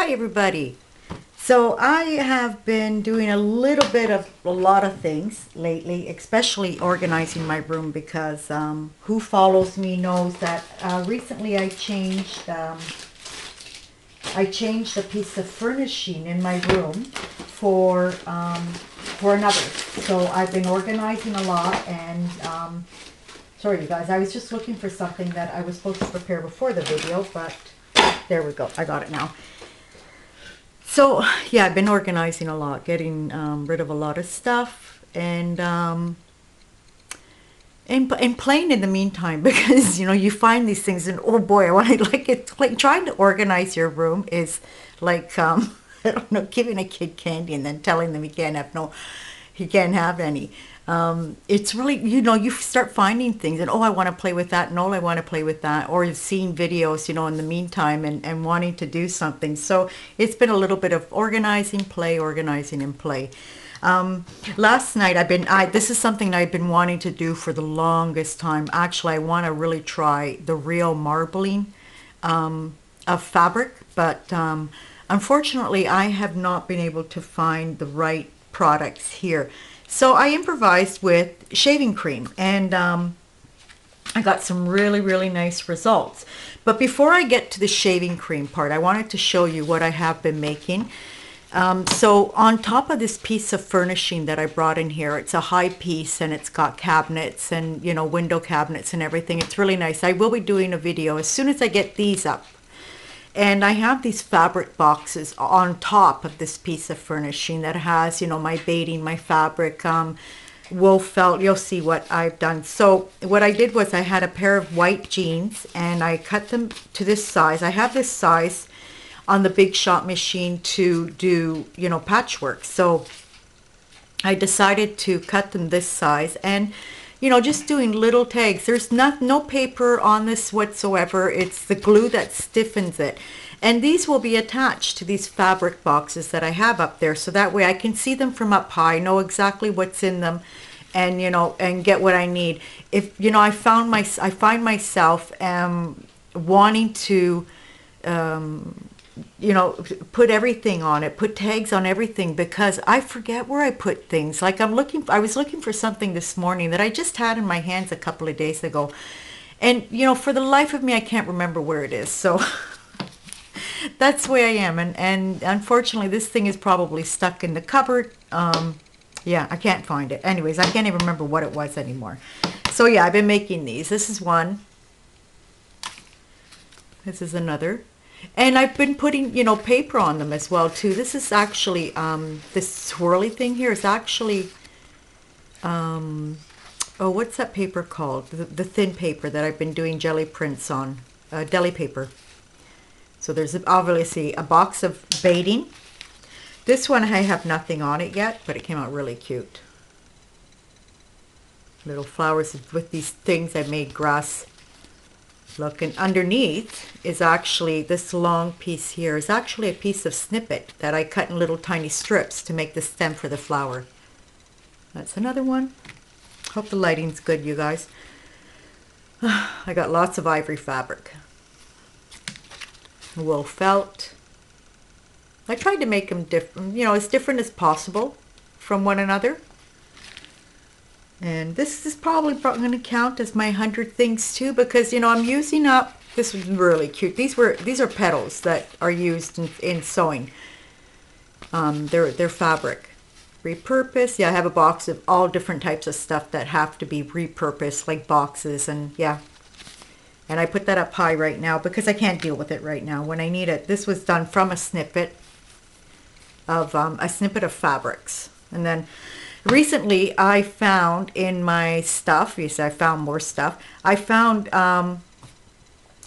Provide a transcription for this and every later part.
Hi everybody. So I have been doing a little bit of a lot of things lately, especially organizing my room because who follows me knows that recently I changed a piece of furnishing in my room for another. So I've been organizing a lot and sorry you guys, I was just looking for something that I was supposed to prepare before the video, but there we go, I got it now. So yeah, I've been organizing a lot, getting rid of a lot of stuff, and playing in the meantime because you know you find these things and oh boy, I want to like trying to organize your room is like I don't know, giving a kid candy and then telling them he can't have any. It's really, you know, you start finding things and oh, I want to play with that and oh, I want to play with that, or you've seen videos, you know, in the meantime and wanting to do something. So it's been a little bit of organizing and play. Last night this is something I've been wanting to do for the longest time. Actually, I want to really try the real marbling of fabric, but unfortunately I have not been able to find the right products here. So I improvised with shaving cream and I got some really nice results. But before I get to the shaving cream part, I wanted to show you what I have been making. So on top of this piece of furnishing that I brought in here, it's a high piece and it's got cabinets and, you know, window cabinets and everything. It's really nice. I will be doing a video as soon as I get these up. And I have these fabric boxes on top of this piece of furnishing that has, you know, my beading, my fabric, wool felt. You'll see what I've done. So what I did was I had a pair of white jeans and I cut them to this size. I have this size on the Big Shot machine to do, you know, patchwork. So I decided to cut them this size and, you know, just doing little tags. There's no paper on this whatsoever. It's the glue that stiffens it. And these will be attached to these fabric boxes that I have up there. So that way I can see them from up high, know exactly what's in them and, you know, and get what I need. If, you know, I find myself wanting to, you know, put everything on it, put tags on everything because I forget where I put things. Like I was looking for something this morning that I just had in my hands a couple of days ago. And, you know, for the life of me, I can't remember where it is. So that's the way I am. And unfortunately, this thing is probably stuck in the cupboard. Yeah, I can't find it. Anyways, I can't even remember what it was anymore. So yeah, I've been making these. This is one. This is another. And I've been putting, you know, paper on them as well too. This is actually, this swirly thing here is actually, oh, what's that paper called? The thin paper that I've been doing jelly prints on, deli paper. So there's obviously a box of beading. This one I have nothing on it yet, but it came out really cute. Little flowers with these things I made grass. Look, and underneath is actually this long piece here is actually a piece of snippet that I cut in little tiny strips to make the stem for the flower. That's another one. Hope the lighting's good, you guys. I got lots of ivory fabric. Wool felt. I tried to make them different, you know, as different as possible from one another. And this is probably going to count as my 100 things too, because, you know, I'm using up, this was really cute. These are petals that are used in sewing. They're fabric. Repurposed. Yeah, I have a box of all different types of stuff that have to be repurposed, like boxes, and yeah. And I put that up high right now because I can't deal with it right now when I need it. This was done from a snippet of fabrics. And then recently, I found in my stuff, yes, I found more stuff. I found,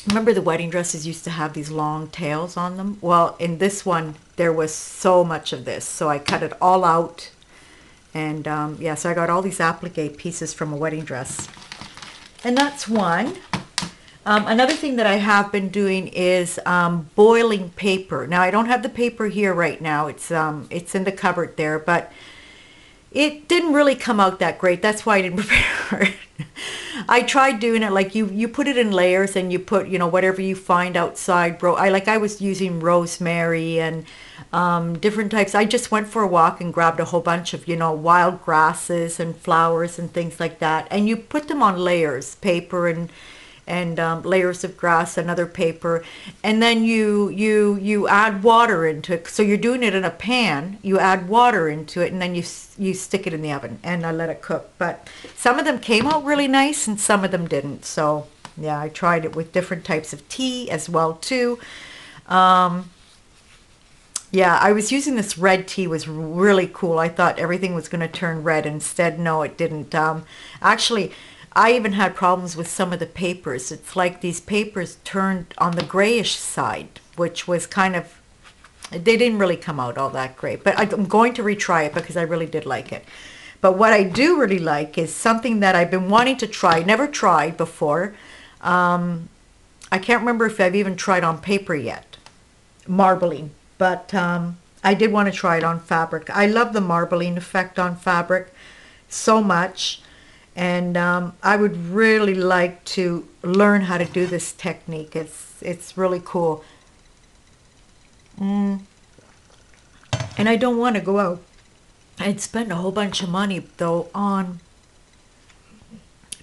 remember the wedding dresses used to have these long tails on them? Well, in this one, there was so much of this. So I cut it all out. And yeah, so I got all these applique pieces from a wedding dress. And that's one. Another thing that I have been doing is boiling paper. Now, I don't have the paper here right now. It's in the cupboard there, but It didn't really come out that great. That's why I didn't prepare it. I tried doing it like you put it in layers and you put, you know, whatever you find outside. I was using rosemary and different types. I just went for a walk and grabbed a whole bunch of, you know, wild grasses and flowers and things like that. And you put them on layers, paper and layers of grass, another paper, and then you add water into it. So you're doing it in a pan. You add water into it, and then you stick it in the oven and I let it cook. But some of them came out really nice, and some of them didn't. So yeah, I tried it with different types of tea as well too. Yeah, I was using this red tea, was really cool. I thought everything was going to turn red. Instead, no, it didn't. Actually, I even had problems with some of the papers. It's like these papers turned on the grayish side, which was kind of, they didn't really come out all that great. But I'm going to retry it because I really did like it. But what I do really like is something that I've been wanting to try, never tried before. I can't remember if I've even tried on paper yet, marbling. But I did want to try it on fabric. I love the marbling effect on fabric so much. And I would really like to learn how to do this technique. It's really cool. And I don't want to go out and spend a whole bunch of money, though, on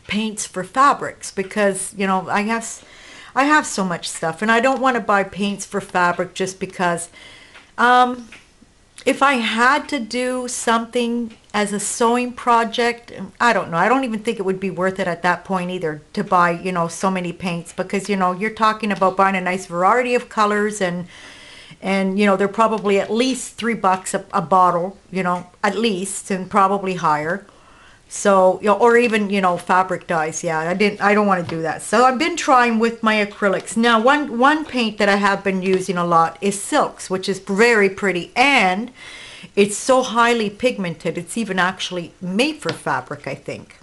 paints for fabrics because, you know, I have so much stuff. And I don't want to buy paints for fabric just because if I had to do something as a sewing project, I don't know. I don't even think it would be worth it at that point either to buy, you know, so many paints because, you know, you're talking about buying a nice variety of colors and you know, they're probably at least $3 a bottle, you know, at least, and probably higher. So, you know, or even, you know, fabric dyes. Yeah, I don't want to do that. So I've been trying with my acrylics. Now, one paint that I have been using a lot is silks, which is very pretty, and it's so highly pigmented. It's even actually made for fabric, I think.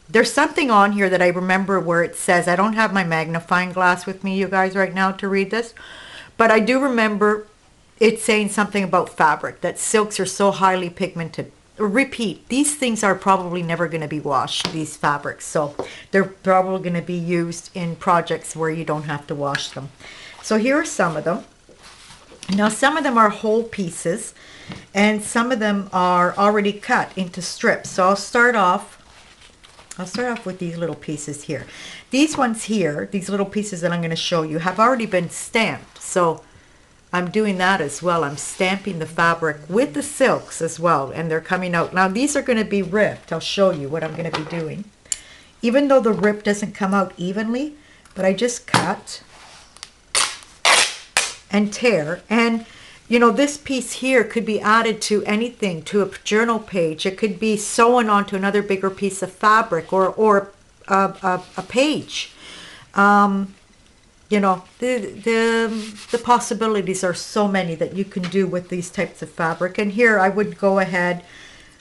There's something on here that I remember where it says, I don't have my magnifying glass with me, you guys, right now to read this, but I do remember it saying something about fabric, that silks are so highly pigmented. Repeat, these things are probably never going to be washed, these fabrics, so they're probably going to be used in projects where you don't have to wash them. So here are some of them. Now some of them are whole pieces and some of them are already cut into strips. So I'll start off with these little pieces here. These ones here, these little pieces that I'm going to show you, have already been stamped. So I'm doing that as well. I'm stamping the fabric with the silks as well, and they're coming out. Now these are going to be ripped. I'll show you what I'm going to be doing. Even though the rip doesn't come out evenly, but I just cut and tear. And you know, this piece here could be added to anything, to a journal page. It could be sewn onto another bigger piece of fabric or a page. You know, the possibilities are so many that you can do with these types of fabric. And here I would go ahead,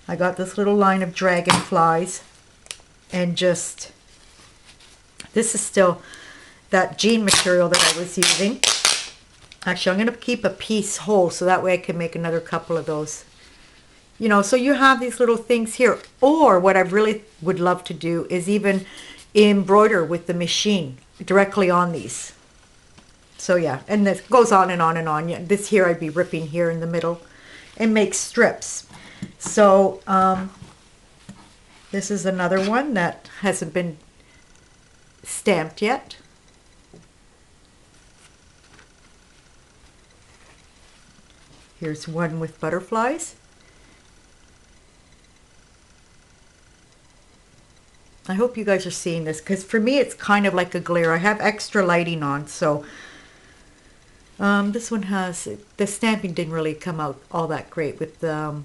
I got this little line of dragonflies and just, this is still that jean material that I was using. Actually, I'm going to keep a piece whole so that way I can make another couple of those. You know, so you have these little things here. Or what I really would love to do is even embroider with the machine directly on these. So yeah, and this goes on and on and on. Yeah, this here I'd be ripping here in the middle and make strips. So this is another one that hasn't been stamped yet. Here's one with butterflies. I hope you guys are seeing this because for me it's kind of like a glare. I have extra lighting on, so this one has, the stamping didn't really come out all that great with the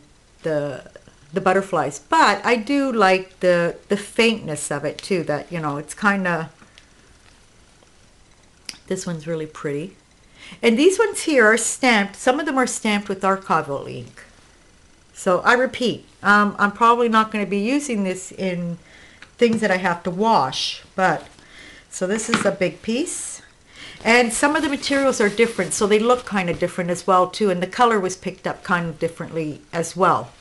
butterflies, but I do like the faintness of it too, that, you know, it's kind of, this one's really pretty. And these ones here are stamped. Some of them are stamped with archival ink. So I repeat, I'm probably not going to be using this in things that I have to wash. But so this is a big piece. And some of the materials are different, so they look kind of different as well too. And the color was picked up kind of differently as well.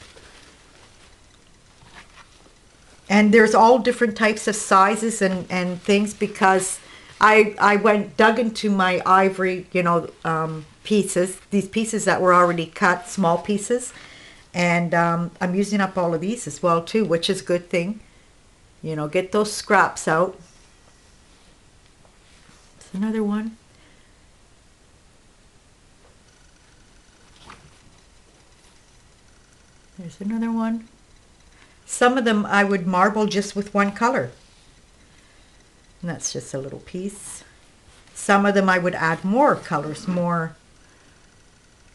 And there's all different types of sizes and things, because I dug into my ivory, you know, pieces, these pieces that were already cut, small pieces. And I'm using up all of these as well too, which is a good thing. You know, get those scraps out. There's another one. There's another one. Some of them I would marble just with one color. And that's just a little piece. Some of them I would add more colors, more.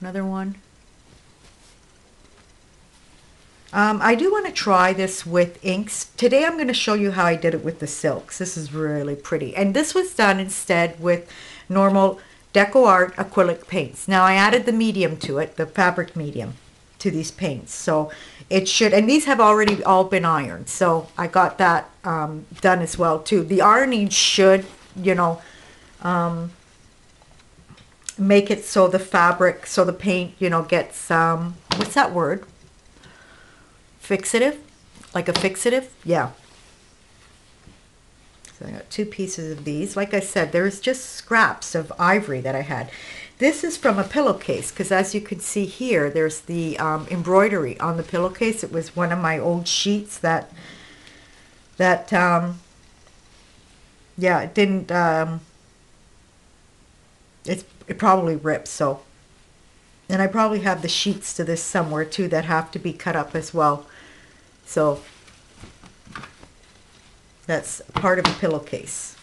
Another one. I do want to try this with inks. Today I'm going to show you how I did it with the silks. This is really pretty. And this was done instead with normal Deco Art acrylic paints. Now I added the medium to it, the fabric medium, to these paints. So it should, and these have already all been ironed. So I got that done as well too. The ironing should, you know, make it so the fabric, so the paint, you know, gets, what's that word? Fixative? Like a fixative? Yeah. So I got 2 pieces of these. Like I said, there's just scraps of ivory that I had. This is from a pillowcase, because as you can see here, there's the embroidery on the pillowcase. It was one of my old sheets that yeah, it didn't, it probably ripped, so. And I probably have the sheets to this somewhere too that have to be cut up as well. So that's part of a pillowcase.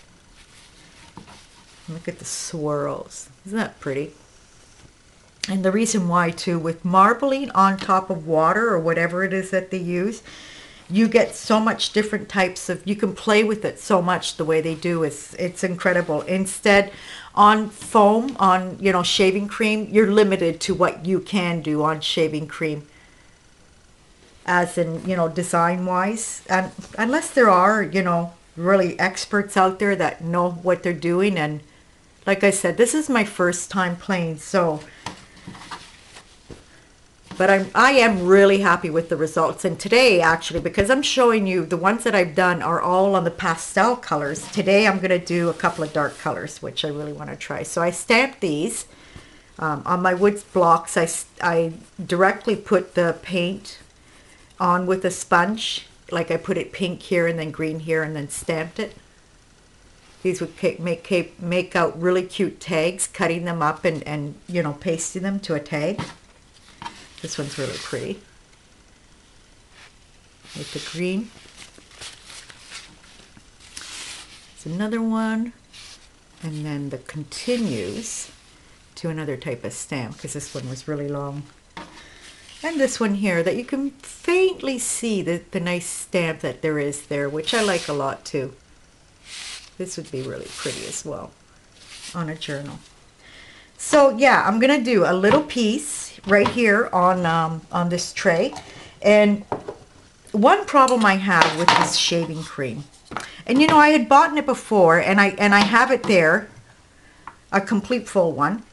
Look at the swirls. Isn't that pretty? And the reason why too, with marbling on top of water or whatever it is that they use, you get so much different types of, you can play with it so much the way they do. It's incredible. Instead, on foam, on, you know, shaving cream, you're limited to what you can do on shaving cream, as in, you know, design wise. And unless there are, you know, really experts out there that know what they're doing. And like I said, this is my first time playing, so. But I am really happy with the results. And today, actually, because I'm showing you the ones that I've done are all on the pastel colors. Today, I'm going to do a couple of dark colors, which I really want to try. So I stamped these on my wood blocks. I directly put the paint on with a sponge. Like I put it pink here and then green here and then stamped it. These would make out really cute tags, cutting them up and you know, pasting them to a tag. This one's really pretty with the green. There's another one, and then the continues to another type of stamp, because this one was really long. And this one here that you can faintly see the nice stamp that there is there, which I like a lot too. This would be really pretty as well on a journal. So yeah, I'm gonna do a little piece right here on this tray. And one problem I have with this shaving cream, and you know, I had bought it before, and I have it there, a complete full one.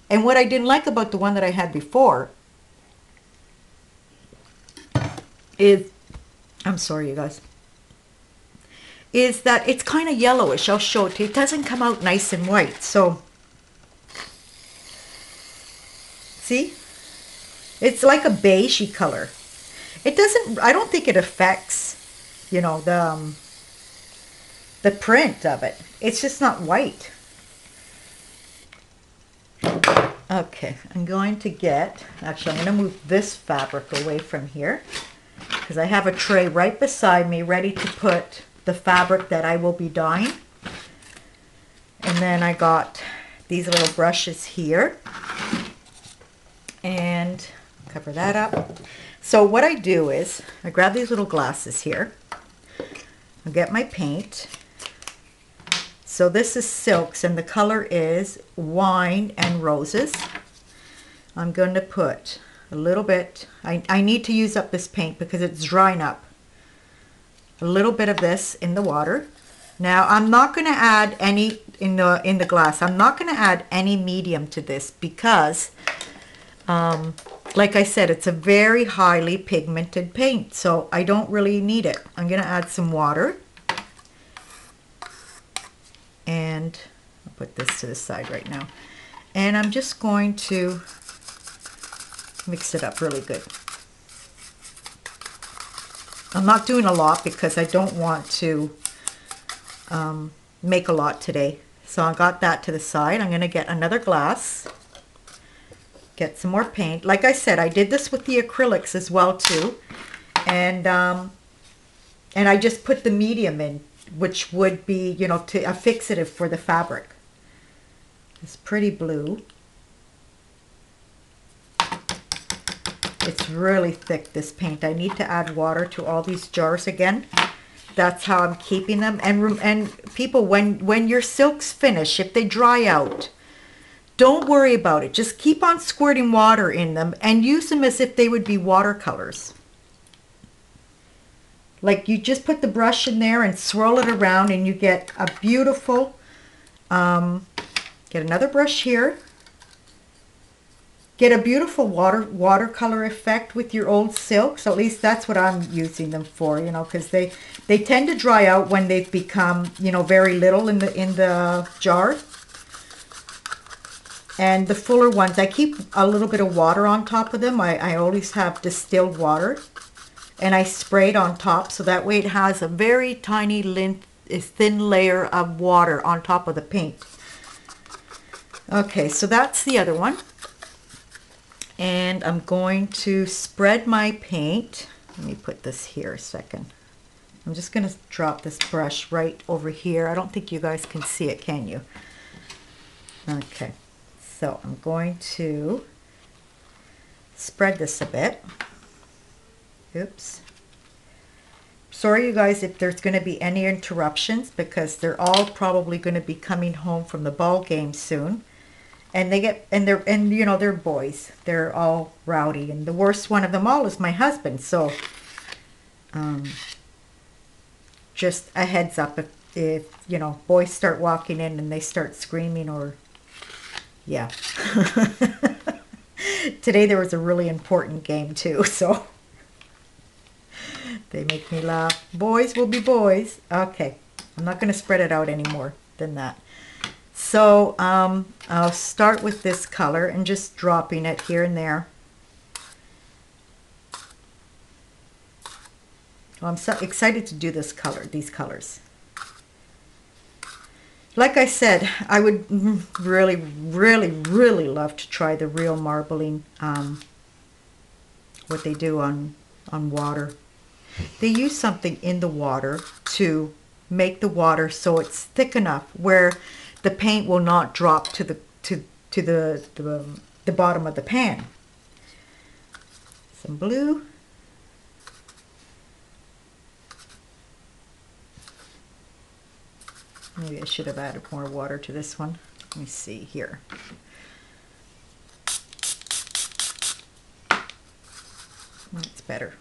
And what I didn't like about the one that I had before is, I'm sorry you guys, is that it's kind of yellowish. I'll show it to you. It doesn't come out nice and white. So see, it's like a beigey color. It doesn't, I don't think it affects, you know, the print of it. It's just not white. Okay, I'm going to get, actually I'm going to move this fabric away from here, because I have a tray right beside me ready to put the fabric that I will be dyeing. And then I got these little brushes here, and cover that up. So what I do is I grab these little glasses here, I get my paint. So this is silks, and the color is wine and roses. I'm going to put a little bit, I need to use up this paint because it's drying up. A little bit of this in the water. Now I'm not going to add any in the glass. I'm not going to add any medium to this because like I said, it's a very highly pigmented paint, so I don't really need it. I'm going to add some water. And I'll put this to the side right now. And I'm just going to mix it up really good. I'm not doing a lot because I don't want to make a lot today. So I got that to the side. I'm going to get another glass. Get some more paint. Like I said, I did this with the acrylics as well too. And I just put the medium in, which would be, you know, to a fixative for the fabric. It's pretty blue. It's really thick, this paint. I need to add water to all these jars again. That's how I'm keeping them. And people, when your silks finish, if they dry out, don't worry about it. Just keep on squirting water in them and use them as if they would be watercolors. Like you just put the brush in there and swirl it around and you get a beautiful, get another brush here. Get a beautiful watercolor effect with your old silks. At least that's what I'm using them for, you know, because they tend to dry out when they've become, you know, very little in the jar. And the fuller ones, I keep a little bit of water on top of them. I always have distilled water. And I spray it on top so that way it has a very tiny thin layer of water on top of the paint. Okay, so that's the other one. And I'm going to spread my paint. Let me put this here a second. I'm just going to drop this brush right over here. I don't think you guys can see it, can you? Okay, so I'm going to spread this a bit. Oops. Sorry you guys if there's going to be any interruptions because they're all probably going to be coming home from the ball game soon. And you know, they're boys. They're all rowdy, and the worst one of them all is my husband. So just a heads up if you know, boys start walking in and they start screaming, or yeah. Today there was a really important game too, so they make me laugh. Boys will be boys. Okay, I'm not going to spread it out any more than that. So I'll start with this color and just dropping it here and there. Well, I'm so excited to do this color, these colors. Like I said, I would really, really, really love to try the real marbling, what they do on water. They use something in the water to make the water so it's thick enough where the paint will not drop to the bottom of the pan. Some blue. Maybe I should have added more water to this one. Let me see here. That's better.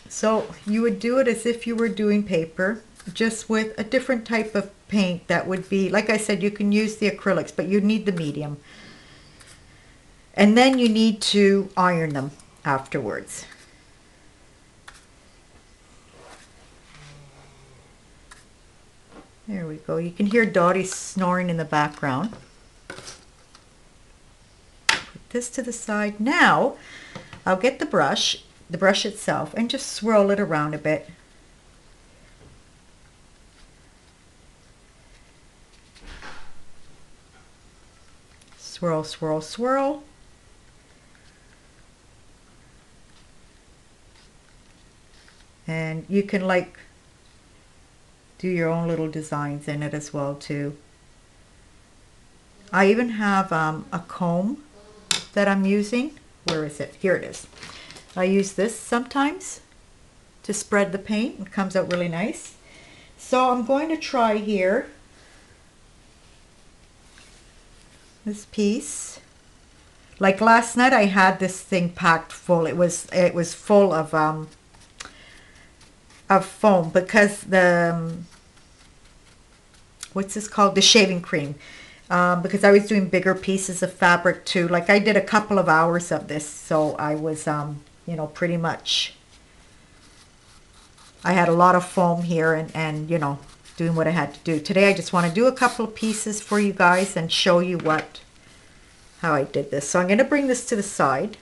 So you would do it as if you were doing paper, just with a different type of paint that would be, like I said, you can use the acrylics, but you need the medium. And then you need to iron them afterwards. There we go. You can hear Dottie snoring in the background. Put this to the side. Now, I'll get the brush itself, and just swirl it around a bit. Swirl, swirl, swirl. And you can like do your own little designs in it as well too. I even have a comb that I'm using. Where is it? Here it is. I use this sometimes to spread the paint. It comes out really nice. So I'm going to try here this piece. Like last night I had this thing packed full. It was full of foam because the what's this called? The shaving cream. because I was doing bigger pieces of fabric too. Like I did a couple of hours of this, so I was, you know, pretty much, I had a lot of foam here and, you know, doing what I had to do. Today I just want to do a couple of pieces for you guys and show you how I did this. So I'm going to bring this to the side.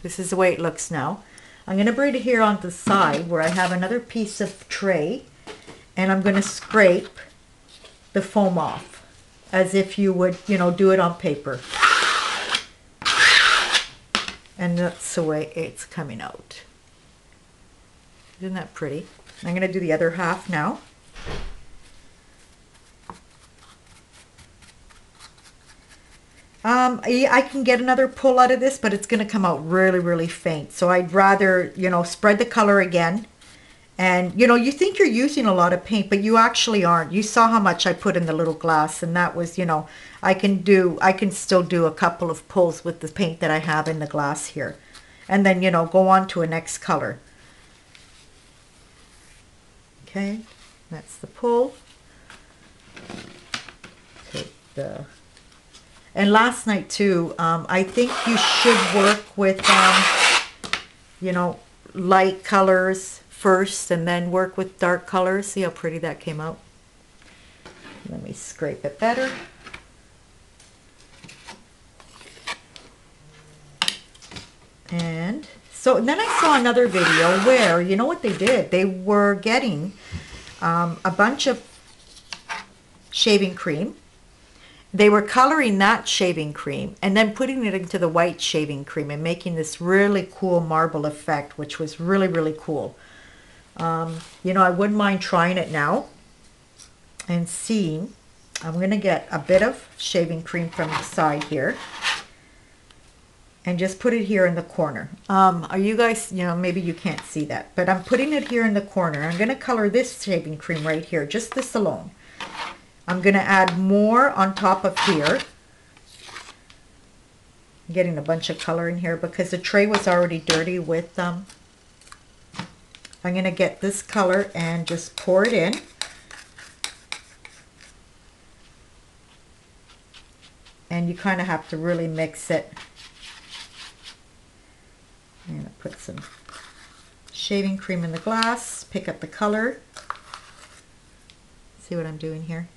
This is the way it looks now. I'm going to bring it here on the side where I have another piece of tray, and I'm going to scrape the foam off as if you would, you know, do it on paper. And that's the way it's coming out. Isn't that pretty? I'm going to do the other half now. I can get another pull out of this, but it's going to come out really, really faint. So I'd rather, you know, spread the color again. And, you know, you think you're using a lot of paint, but you actually aren't. You saw how much I put in the little glass, and that was, you know, I can still do a couple of pulls with the paint that I have in the glass here. And then, you know, go on to a next color. Okay, that's the pull. Take the... And last night too, I think you should work with, you know, light colors first and then work with dark colors. See how pretty that came out? Let me scrape it better. And so then I saw another video where, you know what they did? They were getting a bunch of shaving cream. They were coloring that shaving cream and then putting it into the white shaving cream and making this really cool marble effect, which was really, really cool. You know, I wouldn't mind trying it now and seeing. I'm going to get a bit of shaving cream from the side here and just put it here in the corner. Are you guys, you know, maybe you can't see that, but I'm putting it here in the corner. I'm going to color this shaving cream right here, just this alone. I'm going to add more on top of here. I'm getting a bunch of color in here because the tray was already dirty with I'm going to get this color and just pour it in. And you kind of have to really mix it. I'm going to put some shaving cream in the glass, pick up the color. See what I'm doing here?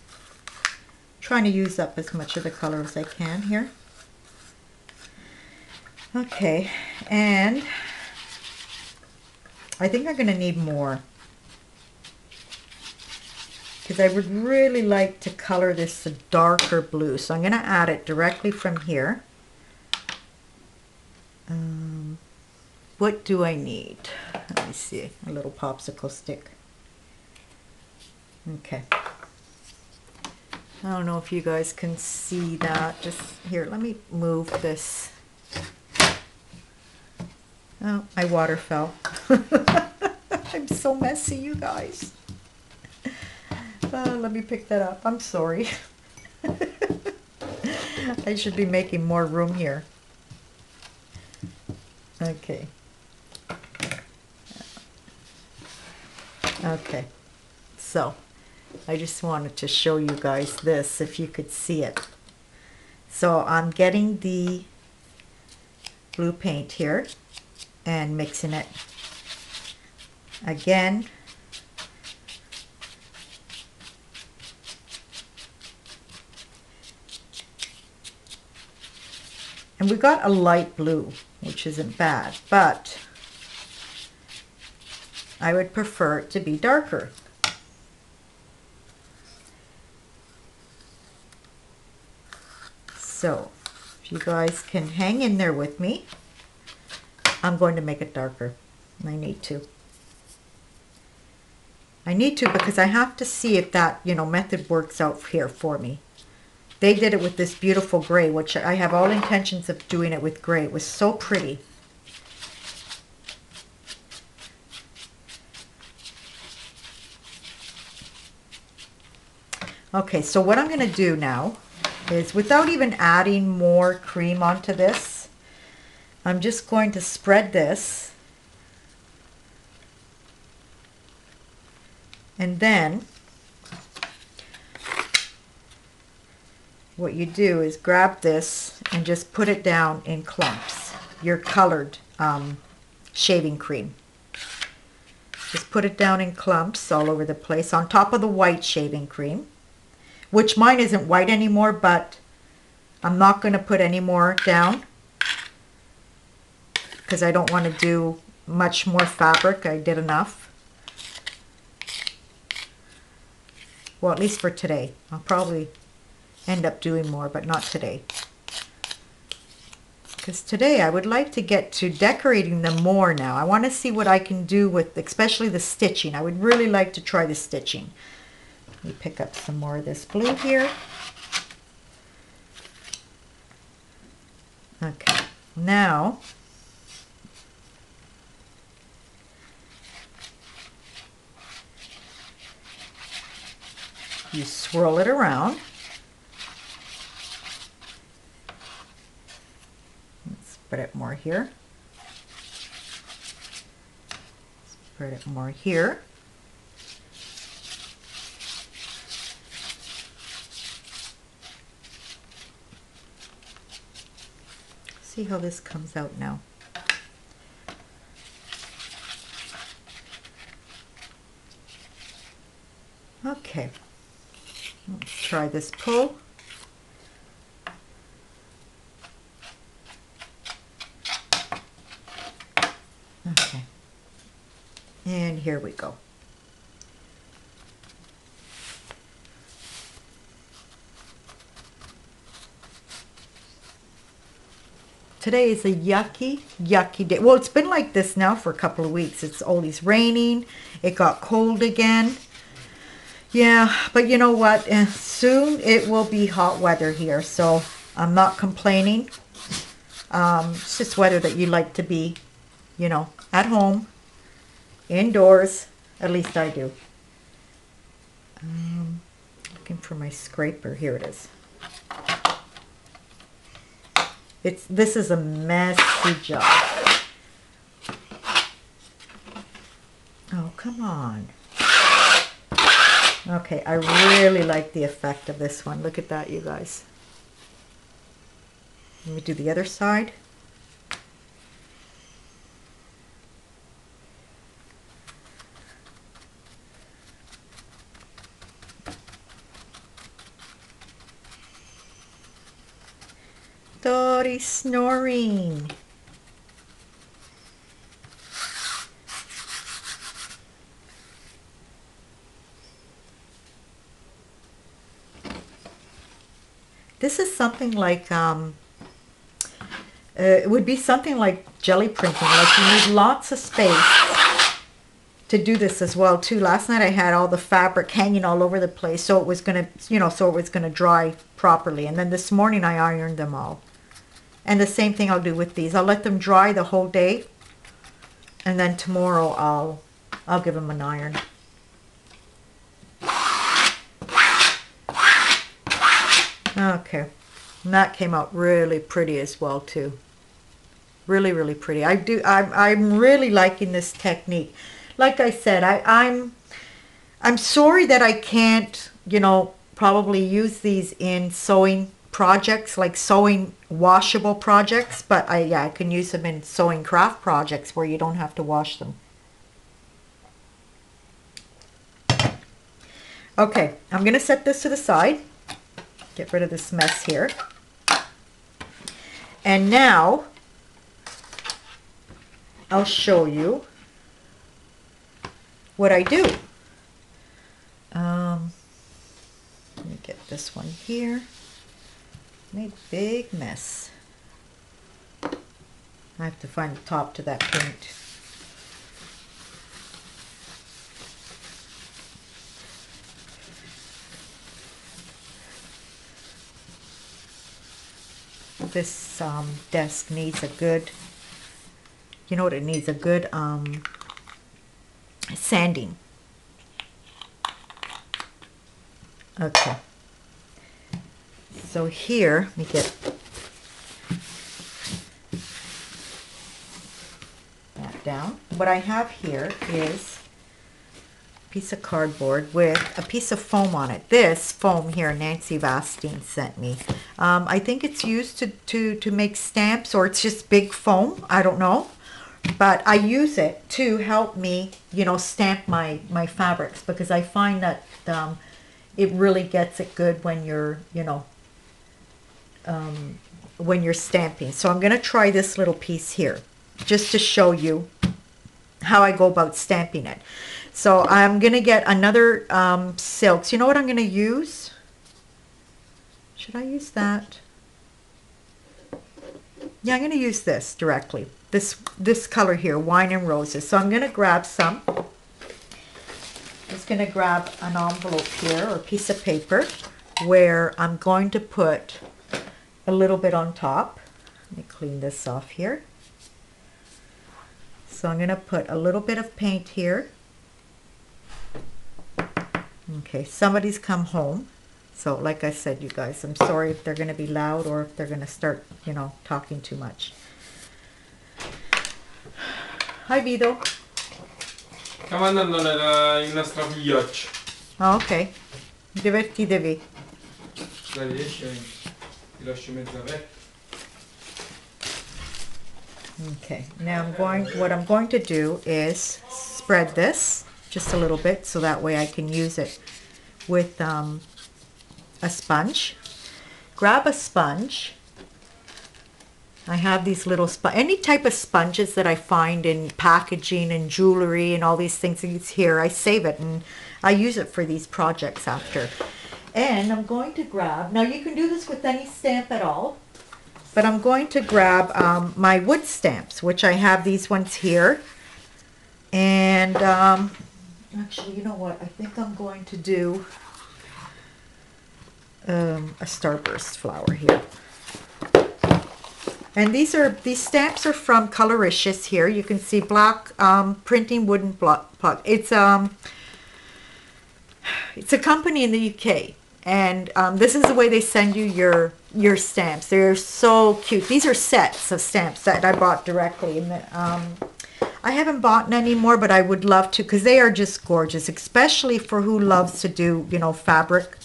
Trying to use up as much of the color as I can here. Okay, and I think I'm going to need more because I would really like to color this a darker blue. So I'm going to add it directly from here. What do I need? Let me see, a little popsicle stick. Okay. I don't know if you guys can see that. Just here, let me move this. Oh, my water fell. I'm so messy, you guys. Let me pick that up. I'm sorry. I should be making more room here. Okay. Okay. So, I just wanted to show you guys this, if you could see it. So I'm getting the blue paint here and mixing it again. And we got a light blue, which isn't bad, but I would prefer it to be darker. So, if you guys can hang in there with me, I'm going to make it darker. I need to. I need to because I have to see if that, you know, method works out here for me. They did it with this beautiful gray, which I have all intentions of doing it with gray. It was so pretty. Okay, so what I'm going to do now is, without even adding more cream onto this, I'm just going to spread this, and then what you do is grab this and just put it down in clumps. Your colored shaving cream. Just put it down in clumps all over the place on top of the white shaving cream, which mine isn't white anymore, but I'm not going to put any more down because I don't want to do much more fabric. I did enough. Well, at least for today. I'll probably end up doing more, but not today. Because today I would like to get to decorating them more now. I want to see what I can do with, especially the stitching. I would really like to try the stitching. Let me pick up some more of this blue here. Okay, now you swirl it around. Spread it more here. Spread it more here. See how this comes out now. Okay, let's try this pull. Okay, and here we go. Today is a yucky, yucky day. Well, it's been like this now for a couple of weeks. It's always raining. It got cold again. Yeah, but you know what? Soon it will be hot weather here, so I'm not complaining. It's just weather that you like to be, you know, at home, indoors. At least I do. Looking for my scraper. Here it is. This is a messy job. Oh, come on. Okay, I really like the effect of this one. Look at that, you guys. Let me do the other side. Dory's snoring. This is something like, it would be something like jelly printing. Like you need lots of space to do this as well too. Last night I had all the fabric hanging all over the place, so it was gonna, you know, so it was gonna dry properly. And then this morning I ironed them all. And the same thing I'll do with these. I'll let them dry the whole day, and then tomorrow I'll give them an iron. Okay, and that came out really pretty as well too. Really, really pretty. I'm really liking this technique. Like I said, I'm sorry that I can't, you know, probably use these in sewing projects, like sewing washable projects, but I can use them in sewing craft projects where you don't have to wash them. Okay, I'm gonna set this to the side. Get rid of this mess here. And now I'll show you what I do. Let me get this one here. Made a big mess. I have to find the top to that paint. This desk needs a good, you know what it needs? A good sanding. Okay. So here, let me get that down. What I have here is piece of cardboard with a piece of foam on it. This foam here, Nancy Vastine sent me. I think it's used to make stamps, or it's just big foam. I don't know. But I use it to help me, you know, stamp my fabrics, because I find that it really gets it good when you're, you know, when you're stamping. So I'm going to try this little piece here just to show you how I go about stamping it. So I'm going to get another silks. You know what I'm going to use? Should I use that? Yeah, I'm going to use this directly. This color here, Wine and Roses. So I'm going to grab some. Just going to grab an envelope here, or a piece of paper, where I'm going to put a little bit on top. Let me clean this off here. So I'm going to put a little bit of paint here. Okay, somebody's come home. So like I said, you guys, I'm sorry if they're going to be loud or if they're going to start, you know, talking too much. Hi, Vido. Sta mandando il nostro figlioccio. Oh, ok. Divertitevi. Dai, riesci? Ti lascio mezzo aperto. Okay, now what I'm going to do is spread this just a little bit, so that way I can use it with a sponge. Grab a sponge. I have these little any type of sponges that I find in packaging and jewelry and all these things. It's here. I save it and I use it for these projects after. And I'm going to grab, now you can do this with any stamp at all, but I'm going to grab my wood stamps, which I have these ones here. And actually, you know what? I think I'm going to do a starburst flower here. And these stamps are from Coloricious here. You can see black printing wooden block. It's a company in the UK, and this is the way they send you your stamps. They're so cute. These are sets of stamps that I bought directly, and I haven't bought any more, but I would love to, because they are just gorgeous, especially for who loves to do, you know, fabric.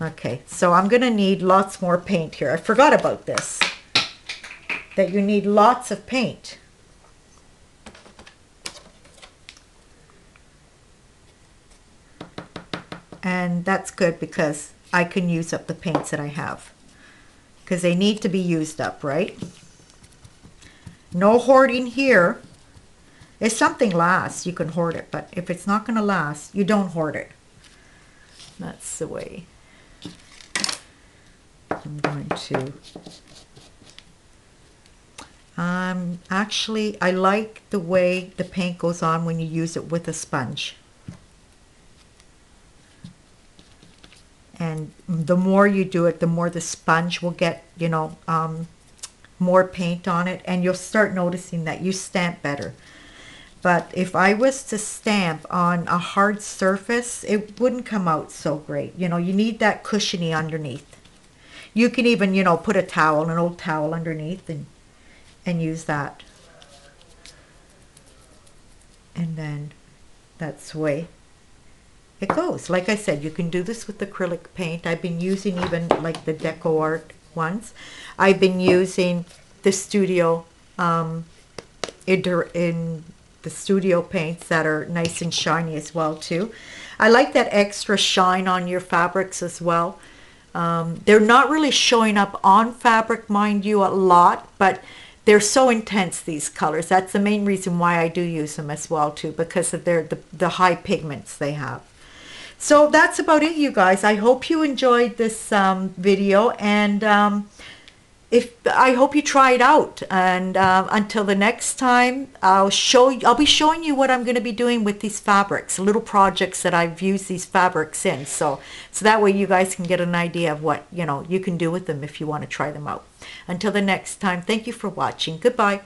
Okay, so I'm going to need lots more paint here. I forgot about this, that you need lots of paint. And that's good, because I can use up the paints that I have, because they need to be used up, right? No hoarding here. If something lasts, you can hoard it, but if it's not going to last, you don't hoard it. That's the way. I'm going to actually, I like the way the paint goes on when you use it with a sponge. And the more you do it, the more the sponge will get, you know, more paint on it, and you'll start noticing that you stamp better. But if I was to stamp on a hard surface, it wouldn't come out so great. You know, you need that cushiony underneath. You can even, you know, put a towel, an old towel underneath, and use that. And then that's the way it goes. Like I said, you can do this with acrylic paint. I've been using even like the Deco Art ones. I've been using the studio in the studio paints that are nice and shiny as well too. I like that extra shine on your fabrics as well. They're not really showing up on fabric, mind you, a lot, but they're so intense, these colors. That's the main reason why I do use them as well too, because of the high pigments they have. So that's about it, you guys. I hope you enjoyed this video, and I hope you try it out. And until the next time, I'll be showing you what I'm going to be doing with these fabrics, little projects that I've used these fabrics in. So that way you guys can get an idea of what, you know, you can do with them if you want to try them out. Until the next time, thank you for watching. Goodbye.